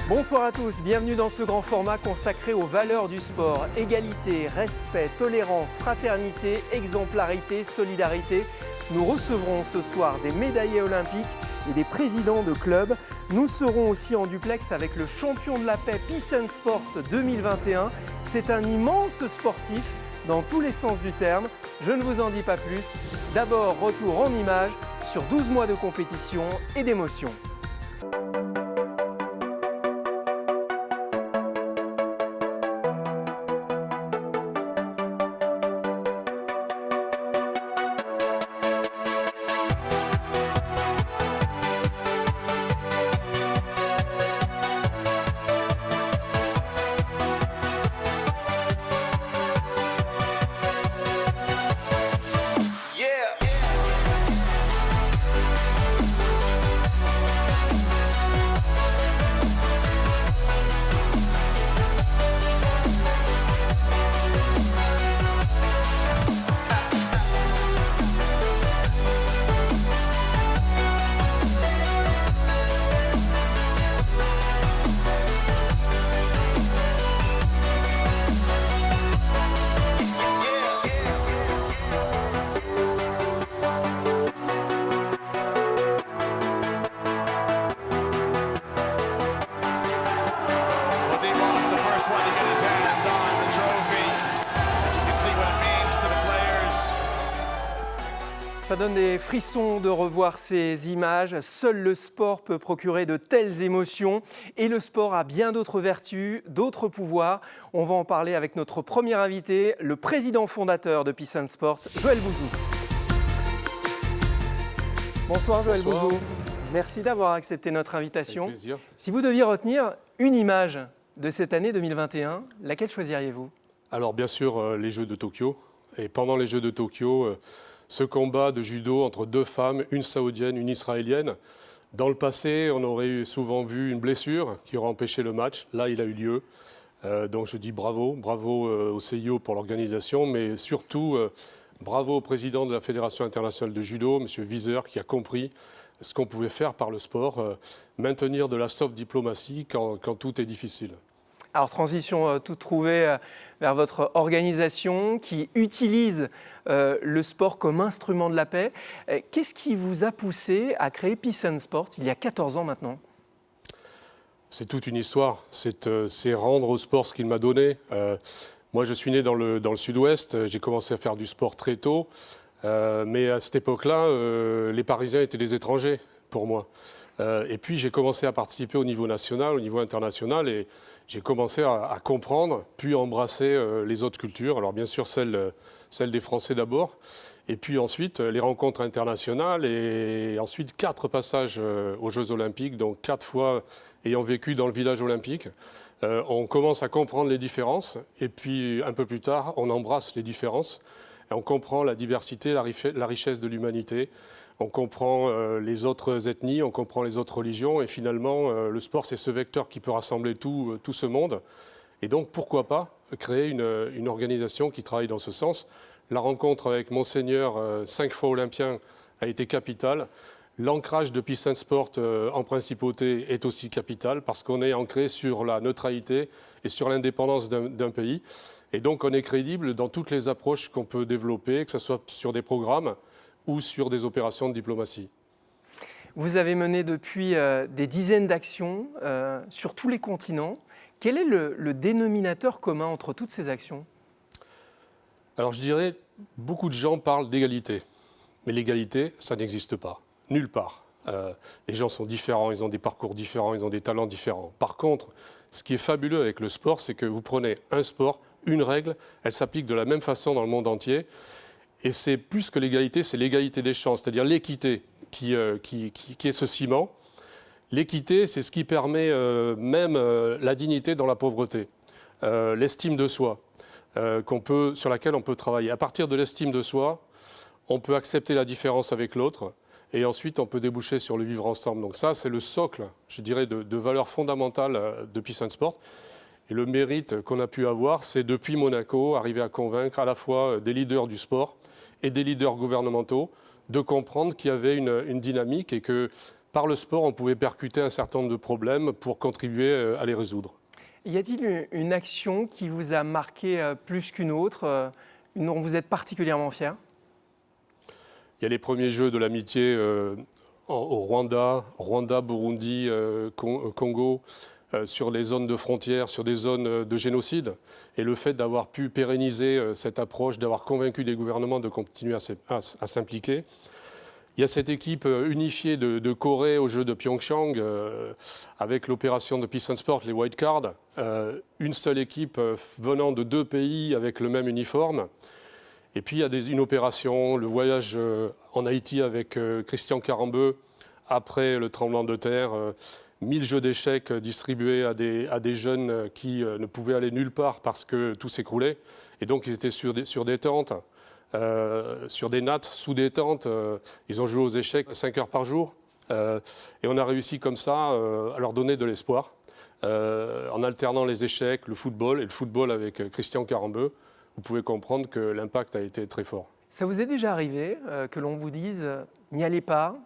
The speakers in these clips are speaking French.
Bonsoir à tous, bienvenue dans ce grand format consacré aux valeurs du sport. Égalité, respect, tolérance, fraternité, exemplarité, solidarité. Nous recevrons ce soir des médaillés olympiques et des présidents de clubs. Nous serons aussi en duplex avec le champion de la paix Peace and Sport 2021. C'est un immense sportif dans tous les sens du terme. Je ne vous en dis pas plus. D'abord, retour en images sur 12 mois de compétition et d'émotion. Ça donne des frissons de revoir ces images. Seul le sport peut procurer de telles émotions. Et le sport a bien d'autres vertus, d'autres pouvoirs. On va en parler avec notre premier invité, le président fondateur de Peace and Sport, Joël Bouzou. Bonsoir Joël Bouzou. Merci d'avoir accepté notre invitation. Avec plaisir. Si vous deviez retenir une image de cette année 2021, laquelle choisiriez-vous ? Alors bien sûr, les Jeux de Tokyo. Et pendant les Jeux de Tokyo, ce combat de judo entre deux femmes, une saoudienne, une israélienne. Dans le passé, on aurait souvent vu une blessure qui aurait empêché le match. Là, il a eu lieu. Donc je dis bravo au CIO pour l'organisation, mais surtout bravo au président de la Fédération internationale de judo, M. Wieser, qui a compris ce qu'on pouvait faire par le sport, maintenir de la soft diplomatie quand tout est difficile. Alors, transition toute trouvée vers votre organisation qui utilise le sport comme instrument de la paix. Qu'est-ce qui vous a poussé à créer Peace and Sport il y a 14 ans maintenant ? C'est toute une histoire. C'est rendre au sport ce qu'il m'a donné. Moi, je suis né dans le sud-ouest. J'ai commencé à faire du sport très tôt. Mais à cette époque-là, les Parisiens étaient des étrangers pour moi. Et puis, j'ai commencé à participer au niveau national, au niveau international. Et j'ai commencé à comprendre, puis embrasser les autres cultures. Alors bien sûr, celle des Français d'abord, et puis ensuite les rencontres internationales, et ensuite 4 passages aux Jeux Olympiques, donc 4 fois ayant vécu dans le village olympique. On commence à comprendre les différences, et puis un peu plus tard, on embrasse les différences, et on comprend la diversité, la richesse de l'humanité. On comprend les autres ethnies, on comprend les autres religions, et finalement, le sport, c'est ce vecteur qui peut rassembler tout ce monde. Et donc, pourquoi pas créer une organisation qui travaille dans ce sens. La rencontre avec Monseigneur, 5 fois olympien, a été capitale. L'ancrage de Peace and Sport en principauté est aussi capital, parce qu'on est ancré sur la neutralité et sur l'indépendance d'un pays. Et donc, on est crédible dans toutes les approches qu'on peut développer, que ce soit sur des programmes ou sur des opérations de diplomatie. Vous avez mené depuis des dizaines d'actions sur tous les continents. Quel est le dénominateur commun entre toutes ces actions ? Alors je dirais, beaucoup de gens parlent d'égalité. Mais l'égalité, ça n'existe pas, nulle part. Les gens sont différents, ils ont des parcours différents, ils ont des talents différents. Par contre, ce qui est fabuleux avec le sport, c'est que vous prenez un sport, une règle, elle s'applique de la même façon dans le monde entier. Et c'est plus que l'égalité, c'est l'égalité des chances, c'est-à-dire l'équité qui est ce ciment. L'équité, c'est ce qui permet même la dignité dans la pauvreté, l'estime de soi, sur laquelle on peut travailler. À partir de l'estime de soi, on peut accepter la différence avec l'autre, et ensuite on peut déboucher sur le vivre ensemble. Donc ça, c'est le socle, je dirais, de valeurs fondamentales de Peace and Sport. Et le mérite qu'on a pu avoir, c'est depuis Monaco, arriver à convaincre à la fois des leaders du sport et des leaders gouvernementaux de comprendre qu'il y avait une dynamique et que par le sport, on pouvait percuter un certain nombre de problèmes pour contribuer à les résoudre. Y a-t-il une action qui vous a marqué plus qu'une autre, dont vous êtes particulièrement fier? Il y a les premiers Jeux de l'amitié au Rwanda, Burundi, Congo, sur les zones de frontières, sur des zones de génocide. Et le fait d'avoir pu pérenniser cette approche, d'avoir convaincu les gouvernements de continuer à s'impliquer. Il y a cette équipe unifiée de Corée aux Jeux de Pyeongchang, avec l'opération de Peace and Sport, les White Cards. Une seule équipe venant de 2 pays avec le même uniforme. Et puis il y a une opération, le voyage en Haïti avec Christian Carambeu, après le tremblement de terre. 1000 jeux d'échecs distribués à des jeunes qui ne pouvaient aller nulle part parce que tout s'écroulait. Et donc ils étaient sur des tentes, sur des nattes, sous des tentes. Ils ont joué aux échecs 5 heures par jour. Et on a réussi comme ça à leur donner de l'espoir, en alternant les échecs, le football, et le football avec Christian Carambeu. Vous pouvez comprendre que l'impact a été très fort. Ça vous est déjà arrivé que l'on vous dise « n'y allez pas »,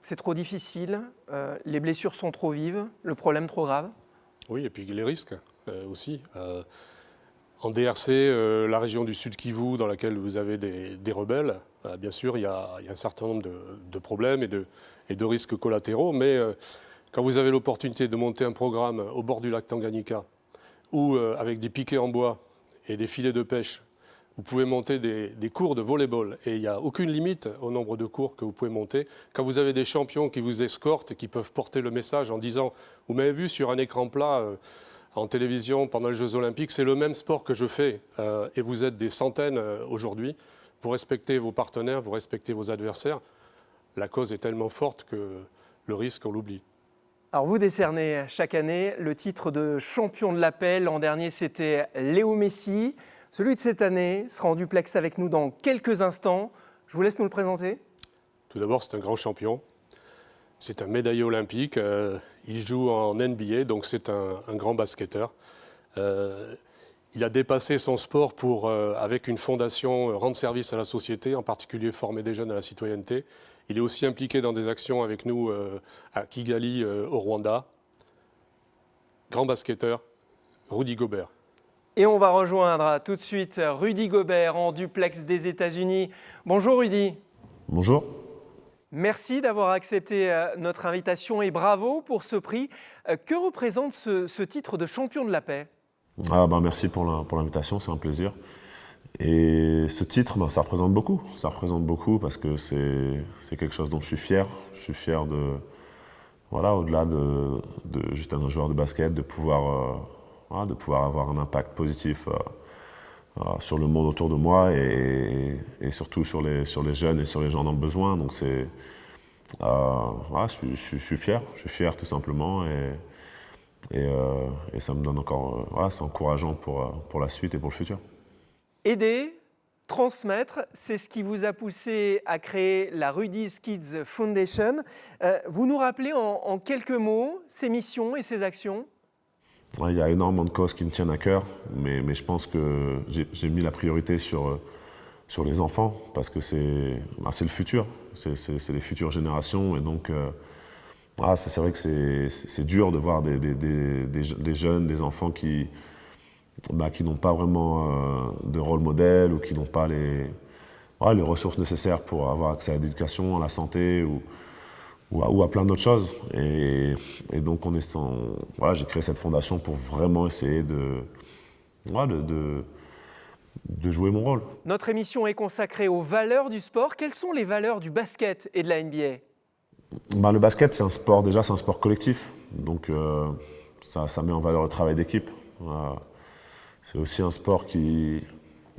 c'est trop difficile, les blessures sont trop vives, le problème trop grave? Oui, et puis les risques aussi. En DRC, la région du Sud Kivu, dans laquelle vous avez des rebelles, bien sûr, il y a un certain nombre de problèmes et de risques collatéraux, mais quand vous avez l'opportunité de monter un programme au bord du lac Tanganyika, ou avec des piquets en bois et des filets de pêche, vous pouvez monter des cours de volley-ball et il n'y a aucune limite au nombre de cours que vous pouvez monter. Quand vous avez des champions qui vous escortent et qui peuvent porter le message en disant « Vous m'avez vu sur un écran plat en télévision pendant les Jeux Olympiques, c'est le même sport que je fais et vous êtes des centaines aujourd'hui. Vous respectez vos partenaires, vous respectez vos adversaires. La cause est tellement forte que le risque, on l'oublie. » Alors vous décernez chaque année le titre de champion de l'appel. L'an dernier, c'était Léo Messi. Celui de cette année sera en duplex avec nous dans quelques instants. Je vous laisse nous le présenter. Tout d'abord, c'est un grand champion. C'est un médaillé olympique. Il joue en NBA, donc c'est un grand basketteur. Il a dépassé son sport pour, avec une fondation, rendre service à la société, en particulier former des jeunes à la citoyenneté. Il est aussi impliqué dans des actions avec nous à Kigali, au Rwanda. Grand basketteur, Rudy Gobert. Et on va rejoindre tout de suite Rudy Gobert en duplex des États-Unis. Bonjour Rudy. Bonjour. Merci d'avoir accepté notre invitation et bravo pour ce prix. Que représente ce titre de champion de la paix? Merci pour l'invitation, c'est un plaisir. Et ce titre, ça représente beaucoup. Ça représente beaucoup parce que c'est quelque chose dont je suis fier. Je suis fier au-delà de juste un joueur de basket, de pouvoir avoir un impact positif sur le monde autour de moi et surtout sur les jeunes et sur les gens dans le besoin. Donc je suis fier tout simplement et ça me donne encore, c'est encourageant pour la suite et pour le futur. Aider, transmettre, c'est ce qui vous a poussé à créer la Rudy's Kids Foundation. Vous nous rappelez en quelques mots ses missions et ses actions? Il y a énormément de causes qui me tiennent à cœur, mais je pense que j'ai mis la priorité sur les enfants parce que c'est le futur, c'est les futures générations. Et donc, c'est vrai que c'est dur de voir des jeunes, des enfants qui n'ont pas vraiment de rôle modèle ou qui n'ont pas les ressources nécessaires pour avoir accès à l'éducation, à la santé ou à plein d'autres choses. Et donc j'ai créé cette fondation pour vraiment essayer de jouer mon rôle. Notre émission est consacrée aux valeurs du sport. Quelles sont les valeurs du basket et de la NBA? Le basket, c'est un sport collectif. Donc ça met en valeur le travail d'équipe. C'est aussi un sport qui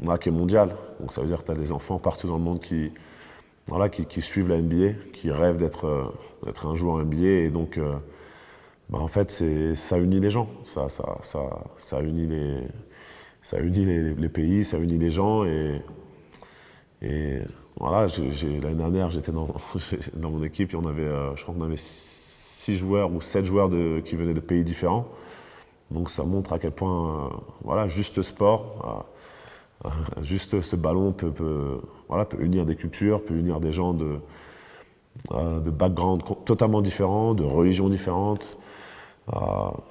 est mondial. Donc ça veut dire que tu as des enfants partout dans le monde qui suivent la NBA, qui rêvent d'être un joueur NBA. Et donc, en fait, ça unit les gens. Ça unit les pays, ça unit les gens. Et l'année dernière, j'étais dans mon équipe et je crois qu'on avait 6 joueurs ou 7 joueurs qui venaient de pays différents. Donc ça montre à quel point juste ce sport, juste ce ballon peut unir des cultures, peut unir des gens de backgrounds totalement différents, de religions différentes.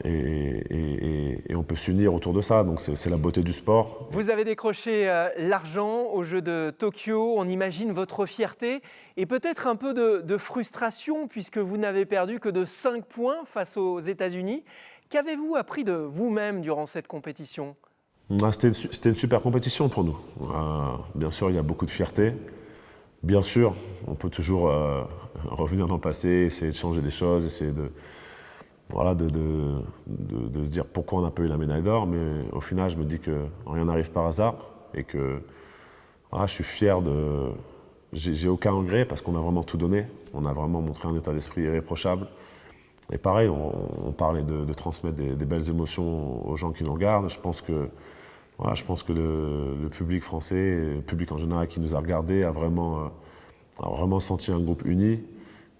Et on peut s'unir autour de ça, donc c'est la beauté du sport. Vous avez décroché l'argent aux Jeux de Tokyo, on imagine votre fierté et peut-être un peu de frustration puisque vous n'avez perdu que de 5 points face aux États-Unis. Qu'avez-vous appris de vous-même durant cette compétition ? C'était une super compétition pour nous. Bien sûr, il y a beaucoup de fierté. Bien sûr, on peut toujours revenir dans le passé, essayer de changer les choses, essayer de se dire pourquoi on n'a pas eu la médaille d'or, mais au final, je me dis que rien n'arrive par hasard et que je suis fier de... J'ai aucun regret parce qu'on a vraiment tout donné, on a vraiment montré un état d'esprit irréprochable. Et pareil, on parlait de transmettre des belles émotions aux gens qui nous regardent. Je pense que le public français, le public en général qui nous a regardés, a vraiment senti un groupe uni.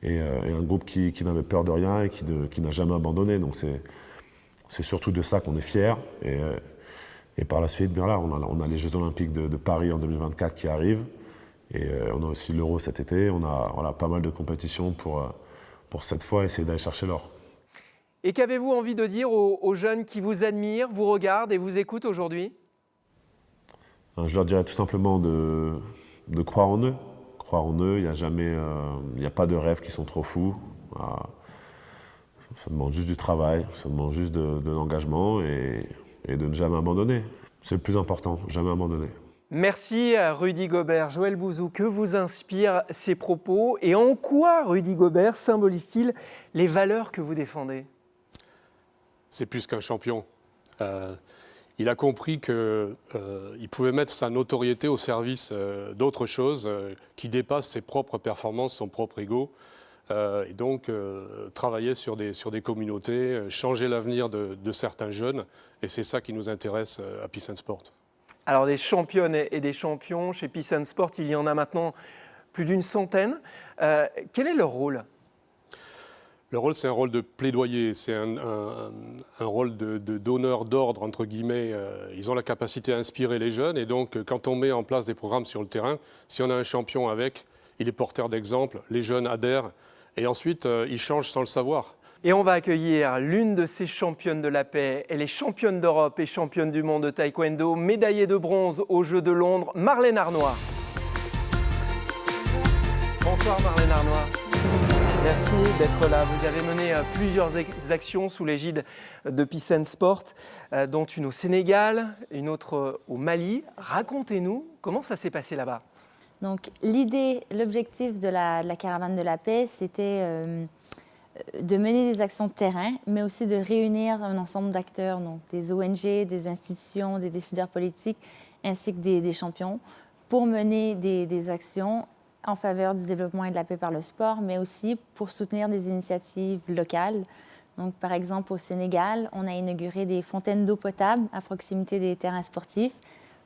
Et un groupe qui n'avait peur de rien et qui n'a jamais abandonné. Donc c'est surtout de ça qu'on est fiers. Et par la suite, bien là, on a les Jeux Olympiques de Paris en 2024 qui arrivent. Et on a aussi l'Euro cet été. On a pas mal de compétitions pour cette fois essayer d'aller chercher l'or. Et qu'avez-vous envie de dire aux jeunes qui vous admirent, vous regardent et vous écoutent aujourd'hui ? Je leur dirais tout simplement de croire en eux. Croire en eux, il n'y a pas de rêves qui sont trop fous. Ça demande juste du travail, ça demande juste de l'engagement et de ne jamais abandonner. C'est le plus important, jamais abandonner. Merci à Rudy Gobert. Joël Bouzou, que vous inspirent ces propos et en quoi Rudy Gobert symbolise-t-il les valeurs que vous défendez ? C'est plus qu'un champion. Il a compris qu'il pouvait mettre sa notoriété au service d'autres choses qui dépassent ses propres performances, son propre ego. Et donc travailler sur des communautés, changer l'avenir de certains jeunes. Et c'est ça qui nous intéresse à Peace and Sport. Alors des championnes et des champions, chez Peace and Sport, il y en a maintenant plus d'une centaine. Quel est leur rôle ? Le rôle, c'est un rôle de plaidoyer, c'est un rôle de donneur d'ordre, entre guillemets. Ils ont la capacité à inspirer les jeunes et donc quand on met en place des programmes sur le terrain, si on a un champion avec, il est porteur d'exemple, les jeunes adhèrent et ensuite ils changent sans le savoir. Et on va accueillir l'une de ces championnes de la paix. Elle est championne d'Europe et championne du monde de taekwondo, médaillée de bronze aux Jeux de Londres, Marlène Arnois. Bonsoir Marlène Arnois. Merci d'être là. Vous avez mené plusieurs actions sous l'égide de Peace and Sport, dont une au Sénégal, une autre au Mali. Racontez-nous comment ça s'est passé là-bas. Donc l'objectif de la caravane de la paix, c'était de mener des actions de terrain, mais aussi de réunir un ensemble d'acteurs, donc des ONG, des institutions, des décideurs politiques, ainsi que des champions, pour mener des actions en faveur du développement et de la paix par le sport, mais aussi pour soutenir des initiatives locales. Donc, par exemple, au Sénégal, on a inauguré des fontaines d'eau potable à proximité des terrains sportifs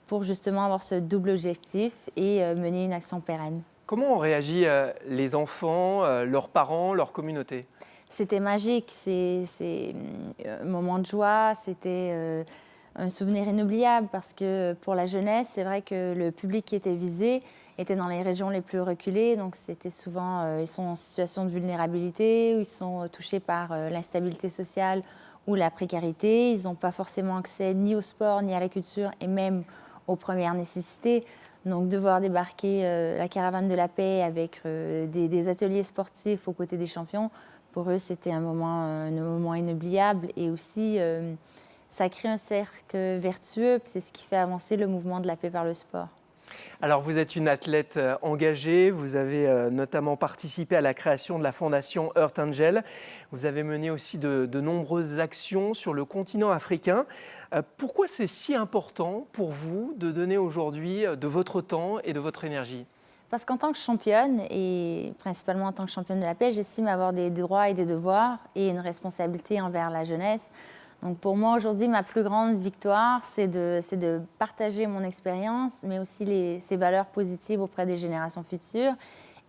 pour justement avoir ce double objectif et mener une action pérenne. Comment ont réagi les enfants, leurs parents, leur communauté ? C'était magique, c'est un moment de joie, c'était un souvenir inoubliable parce que pour la jeunesse, c'est vrai que le public qui était visé étaient dans les régions les plus reculées, donc c'était souvent, ils sont en situation de vulnérabilité, ou ils sont touchés par l'instabilité sociale ou la précarité. Ils n'ont pas forcément accès ni au sport, ni à la culture, et même aux premières nécessités. Donc de voir débarquer la caravane de la paix avec des ateliers sportifs aux côtés des champions, pour eux, c'était un moment inoubliable. Et aussi, ça crée un cercle vertueux, c'est ce qui fait avancer le mouvement de la paix par le sport. Alors, vous êtes une athlète engagée, vous avez notamment participé à la création de la fondation Earth Angel. Vous avez mené aussi de nombreuses actions sur le continent africain. Pourquoi c'est si important pour vous de donner aujourd'hui de votre temps et de votre énergie ? Parce qu'en tant que championne, et principalement en tant que championne de la paix, j'estime avoir des droits et des devoirs et une responsabilité envers la jeunesse. Donc pour moi, aujourd'hui, ma plus grande victoire, c'est de partager mon expérience, mais aussi ces valeurs positives auprès des générations futures.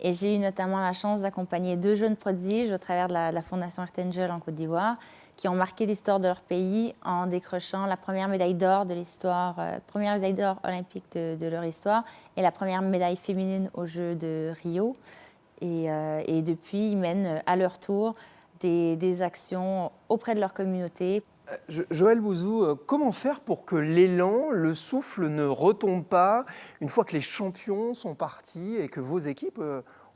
Et j'ai eu notamment la chance d'accompagner 2 jeunes prodiges au travers de la Fondation Earth Angel en Côte d'Ivoire, qui ont marqué l'histoire de leur pays en décrochant la première médaille d'or de l'histoire, première médaille d'or olympique de leur histoire, et la première médaille féminine aux Jeux de Rio. Et depuis, ils mènent à leur tour des actions auprès de leur communauté. Joël Bouzou, comment faire pour que l'élan, le souffle ne retombe pas une fois que les champions sont partis et que vos équipes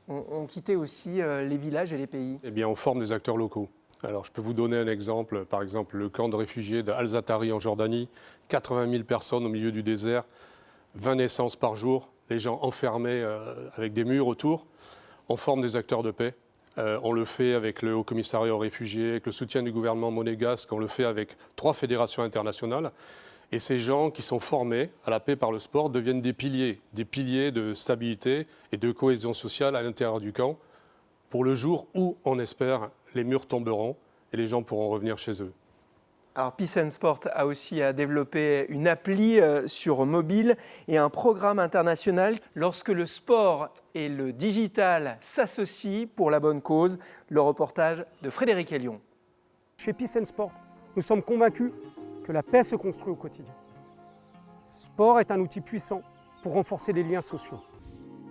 ont quitté aussi les villages et les pays? Eh bien, on forme des acteurs locaux. Alors, je peux vous donner un exemple. Par exemple, le camp de réfugiés d'Al-Zatari en Jordanie, 80 000 personnes au milieu du désert, 20 naissances par jour, les gens enfermés avec des murs autour. On forme des acteurs de paix. On le fait avec le Haut-Commissariat aux réfugiés, avec le soutien du gouvernement monégasque. On le fait avec 3 fédérations internationales. Et ces gens qui sont formés à la paix par le sport deviennent des piliers de stabilité et de cohésion sociale à l'intérieur du camp pour le jour où, on espère, les murs tomberont et les gens pourront revenir chez eux. Alors Peace and Sport a aussi développé une appli sur mobile et un programme international. Lorsque le sport et le digital s'associent pour la bonne cause, le reportage de Frédéric Elion. Chez Peace and Sport, nous sommes convaincus que la paix se construit au quotidien. Le sport est un outil puissant pour renforcer les liens sociaux.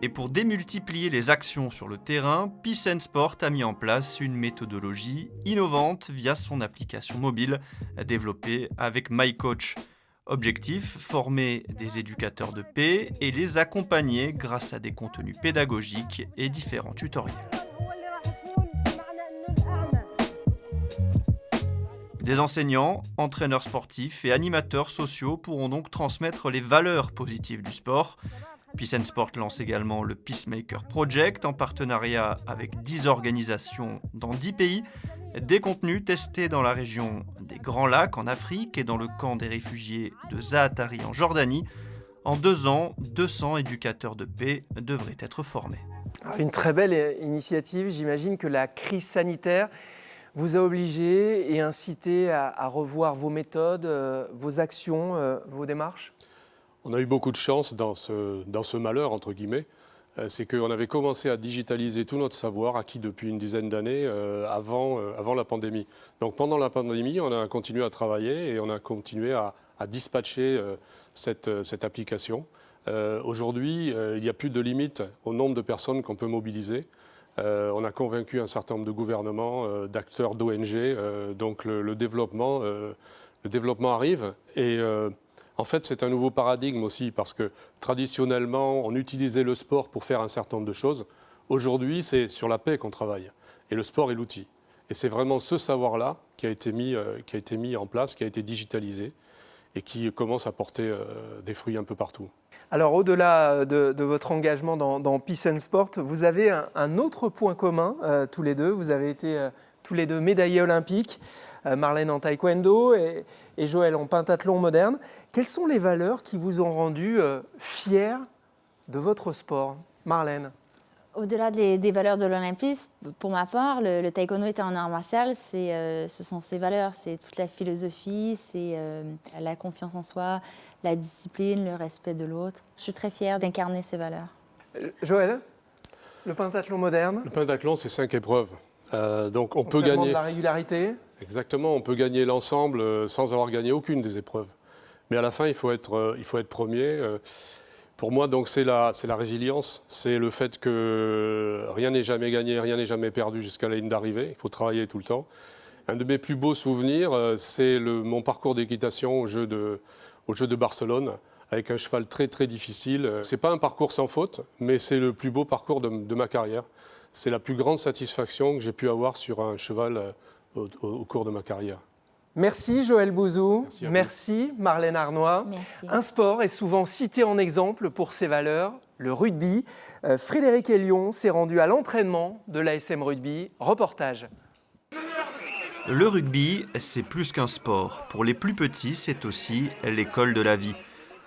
Et pour démultiplier les actions sur le terrain, Peace and Sport a mis en place une méthodologie innovante via son application mobile développée avec MyCoach. Objectif, former des éducateurs de paix et les accompagner grâce à des contenus pédagogiques et différents tutoriels. Des enseignants, entraîneurs sportifs et animateurs sociaux pourront donc transmettre les valeurs positives du sport. Peace and Sport lance également le Peacemaker Project en partenariat avec 10 organisations dans 10 pays. Des contenus testés dans la région des Grands Lacs en Afrique et dans le camp des réfugiés de Zaatari en Jordanie. En 2 ans, 200 éducateurs de paix devraient être formés. Une très belle initiative. J'imagine que la crise sanitaire vous a obligé et incité à revoir vos méthodes, vos actions, vos démarches? On a eu beaucoup de chance dans ce malheur, entre guillemets. C'est qu'on avait commencé à digitaliser tout notre savoir acquis depuis une dizaine d'années avant la pandémie. Donc pendant la pandémie, on a continué à travailler et on a continué à dispatcher cette application. Aujourd'hui, il n'y a plus de limite au nombre de personnes qu'on peut mobiliser. On a convaincu un certain nombre de gouvernements, d'acteurs d'ONG. Donc le développement arrive et en fait, c'est un nouveau paradigme aussi parce que traditionnellement, on utilisait le sport pour faire un certain nombre de choses. Aujourd'hui, c'est sur la paix qu'on travaille et le sport est l'outil. Et c'est vraiment ce savoir-là qui a été mis en place, qui a été digitalisé et qui commence à porter des fruits un peu partout. Alors, au-delà de votre engagement dans Peace and Sport, vous avez un autre point commun, tous les deux. Vous avez été tous les deux médaillés olympiques, Marlène en taekwondo et Joël en pentathlon moderne. Quelles sont les valeurs qui vous ont rendu fiers de votre sport, Marlène? Au-delà des valeurs de l'olympisme, pour ma part, le taekwondo étant un art martial, ce sont ses valeurs, c'est toute la philosophie, c'est la confiance en soi, la discipline, le respect de l'autre. Je suis très fière d'incarner ces valeurs. Joël, le pentathlon moderne? Le pentathlon, c'est 5 épreuves. Donc on peut Ça demande gagner de la régularité. Exactement, on peut gagner l'ensemble sans avoir gagné aucune des épreuves. Mais à la fin, il faut être premier. Pour moi, donc, c'est la résilience, c'est le fait que rien n'est jamais gagné, rien n'est jamais perdu jusqu'à la ligne d'arrivée. Il faut travailler tout le temps. Un de mes plus beaux souvenirs, c'est mon parcours d'équitation au jeu de Barcelone, avec un cheval très très difficile. C'est pas un parcours sans faute, mais c'est le plus beau parcours de ma carrière. C'est la plus grande satisfaction que j'ai pu avoir sur un cheval au cours de ma carrière. Merci Joël Bouzou, merci Marlène Arnois. Merci. Un sport est souvent cité en exemple pour ses valeurs, le rugby. Frédéric Elion s'est rendu à l'entraînement de l'ASM Rugby. Reportage. Le rugby, c'est plus qu'un sport. Pour les plus petits, c'est aussi l'école de la vie.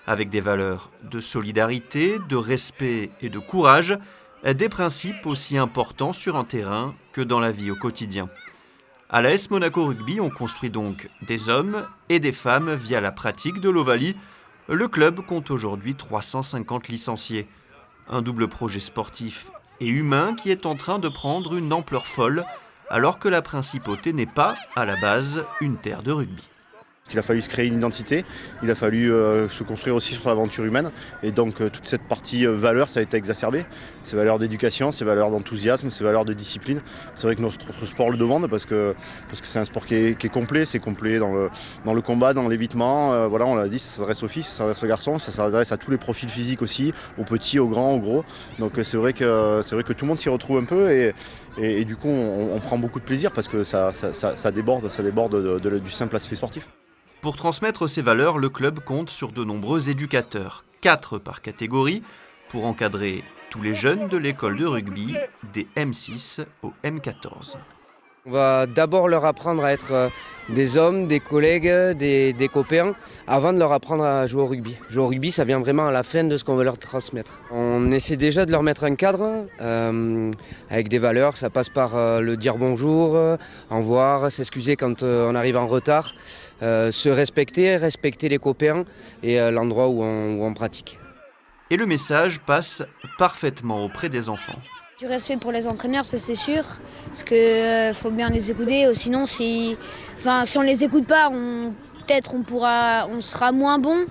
Avec des valeurs de solidarité, de respect et de courage, des principes aussi importants sur un terrain que dans la vie au quotidien. À l'AS Monaco Rugby, on construit donc des hommes et des femmes via la pratique de l'Ovalie. Le club compte aujourd'hui 350 licenciés. Un double projet sportif et humain qui est en train de prendre une ampleur folle, alors que la principauté n'est pas, à la base, une terre de rugby. Il a fallu se créer une identité, il a fallu se construire aussi sur l'aventure humaine. Et donc toute cette partie valeurs, ça a été exacerbé. Ces valeurs d'éducation, ces valeurs d'enthousiasme, ces valeurs de discipline. C'est vrai que notre sport le demande parce que c'est un sport qui est complet. C'est complet dans le combat, dans l'évitement. Voilà, on l'a dit, ça s'adresse aux filles, ça s'adresse aux garçons, ça s'adresse à tous les profils physiques aussi, aux petits, aux grands, aux gros. Donc c'est vrai que tout le monde s'y retrouve un peu et du coup on prend beaucoup de plaisir parce que ça déborde du simple aspect sportif. Pour transmettre ces valeurs, le club compte sur de nombreux éducateurs, 4 par catégorie, pour encadrer tous les jeunes de l'école de rugby, des M6 au M14. On va d'abord leur apprendre à être des hommes, des collègues, des copains, avant de leur apprendre à jouer au rugby. Jouer au rugby, ça vient vraiment à la fin de ce qu'on veut leur transmettre. On essaie déjà de leur mettre un cadre avec des valeurs. Ça passe par le dire bonjour, au revoir, s'excuser quand on arrive en retard, se respecter les copains et l'endroit où on pratique. Et le message passe parfaitement auprès des enfants. Du respect pour les entraîneurs, ça c'est sûr, parce qu'il faut bien les écouter, sinon si on les écoute pas, peut-être on sera moins bon,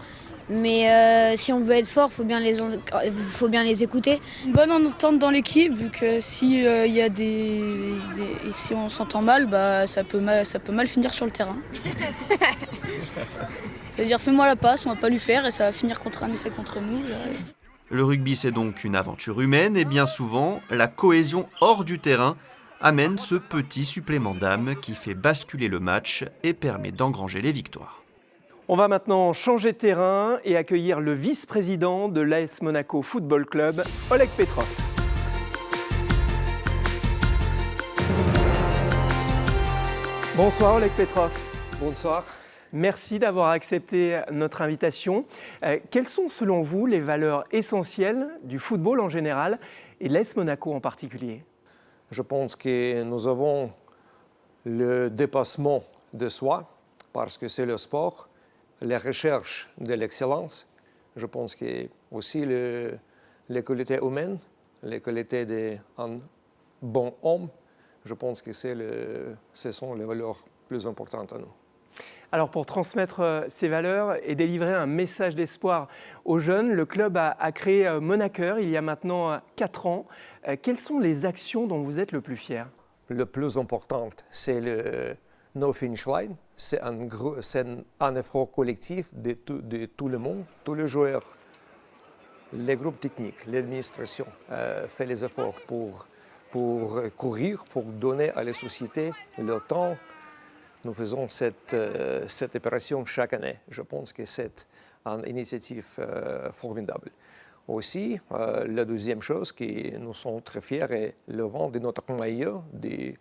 mais si on veut être fort, faut bien les écouter. Une bonne entente dans l'équipe, vu que si si on s'entend mal, ça peut mal finir sur le terrain. C'est-à-dire fais-moi la passe, on va pas lui faire et ça va finir contre un essai contre nous. Là. Le rugby, c'est donc une aventure humaine et bien souvent, la cohésion hors du terrain amène ce petit supplément d'âme qui fait basculer le match et permet d'engranger les victoires. On va maintenant changer de terrain et accueillir le vice-président de l'AS Monaco Football Club, Oleg Petrov. Bonsoir Oleg Petrov. Bonsoir. Merci d'avoir accepté notre invitation. Quelles sont selon vous les valeurs essentielles du football en général et de l'AS Monaco en particulier ? Je pense que nous avons le dépassement de soi parce que c'est le sport, la recherche de l'excellence. Je pense que aussi les qualités humaines, les qualités d'un bon homme, je pense que ce sont les valeurs plus importantes à nous. Alors pour transmettre ces valeurs et délivrer un message d'espoir aux jeunes, le club a créé Monaker il y a maintenant 4 ans. Quelles sont les actions dont vous êtes le plus fier ? Le plus important, c'est le No Finish Line. C'est un effort collectif de tout le monde, tous les joueurs, les groupes techniques, l'administration fait les efforts pour courir, pour donner à la société le temps. Nous faisons cette opération chaque année. Je pense que c'est une initiative formidable. Aussi, la deuxième chose que nous sommes très fiers est le vent de notre maillot des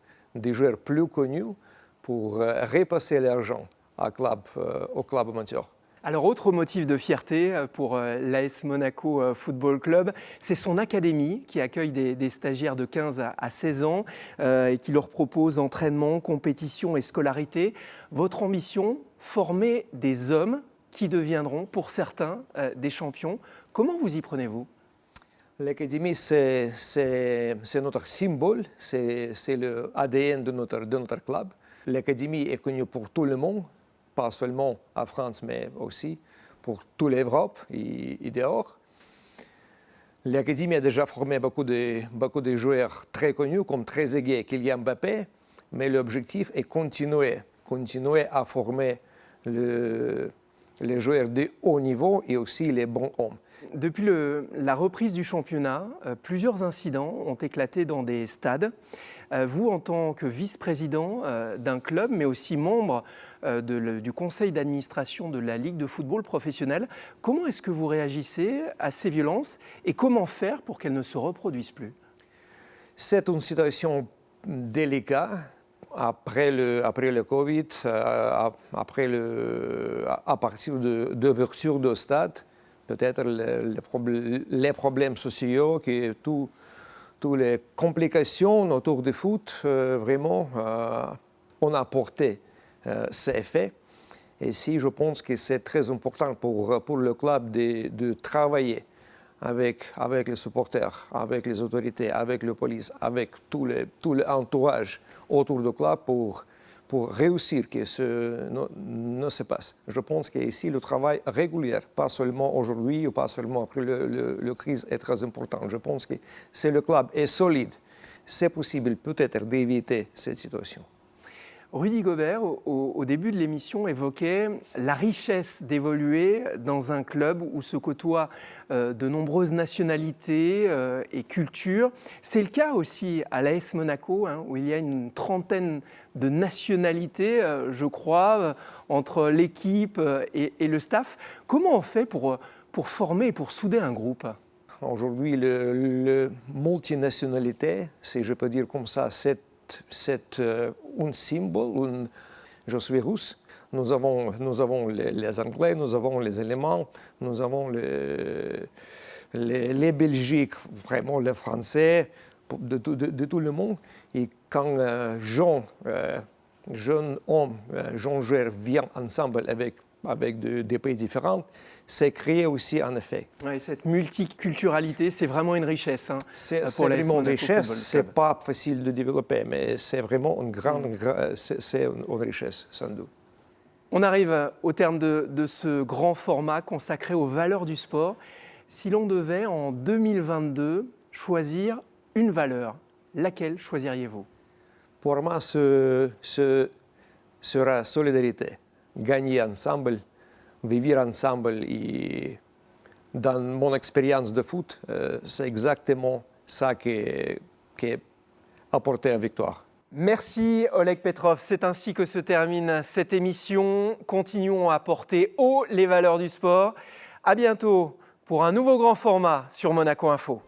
joueurs plus connus pour repasser l'argent au club amateur. Alors, autre motif de fierté pour l'AS Monaco Football Club, c'est son académie qui accueille des stagiaires de 15 à 16 ans et qui leur propose entraînement, compétition et scolarité. Votre ambition, former des hommes qui deviendront, pour certains, des champions. Comment vous y prenez-vous ? L'académie, c'est notre symbole, c'est l'ADN de notre club. L'académie est connue pour tout le monde, pas seulement en France, mais aussi pour toute l'Europe et dehors. L'académie a déjà formé beaucoup de joueurs très connus, comme Trezeguet, Kylian Mbappé, mais l'objectif est continuer à former les joueurs de haut niveau et aussi les bons hommes. Depuis la reprise du championnat, plusieurs incidents ont éclaté dans des stades. Vous, en tant que vice-président d'un club, mais aussi membre du conseil d'administration de la Ligue de football professionnel, comment est-ce que vous réagissez à ces violences et comment faire pour qu'elles ne se reproduisent plus ? C'est une situation délicate. Après le Covid, à partir de l'ouverture de stade, peut-être les problèmes sociaux, toutes les complications autour du foot, vraiment, ont apporté ces effets. Et si je pense que c'est très important pour le club de travailler avec les supporters, avec les autorités, avec la police, avec tout l'entourage autour du club pour pour réussir que ce ne se passe. Je pense qu'ici, le travail régulier, pas seulement aujourd'hui ou pas seulement après la crise, est très important. Je pense que si le club est solide, c'est possible peut-être d'éviter cette situation. Rudy Gobert, au début de l'émission, évoquait la richesse d'évoluer dans un club où se côtoient de nombreuses nationalités et cultures. C'est le cas aussi à l'AS Monaco, hein, où il y a une trentaine de nationalités, je crois, entre l'équipe et le staff. Comment on fait pour former et pour souder un groupe ? Aujourd'hui, le multinationalité, si je peux dire comme ça, c'est un symbole. Je suis russe. Nous avons les Anglais, nous avons les Allemands, nous avons les Belgiques, vraiment les Français, de tout le monde. Et quand jeunes hommes, jeunes joueurs viennent ensemble avec des pays différents, c'est créé aussi un effet. Ouais, cette multiculturalité, c'est vraiment une richesse. Hein, c'est vraiment une richesse, c'est pas facile de développer, mais c'est vraiment une richesse, sans doute. On arrive au terme de ce grand format consacré aux valeurs du sport. Si l'on devait, en 2022, choisir une valeur, laquelle choisiriez-vous ? Pour moi, ce sera solidarité. Gagner ensemble, vivre ensemble. Et dans mon expérience de foot, c'est exactement ça qui est apporté à la victoire. Merci Oleg Petrov, c'est ainsi que se termine cette émission. Continuons à porter haut les valeurs du sport. À bientôt pour un nouveau grand format sur Monaco Info.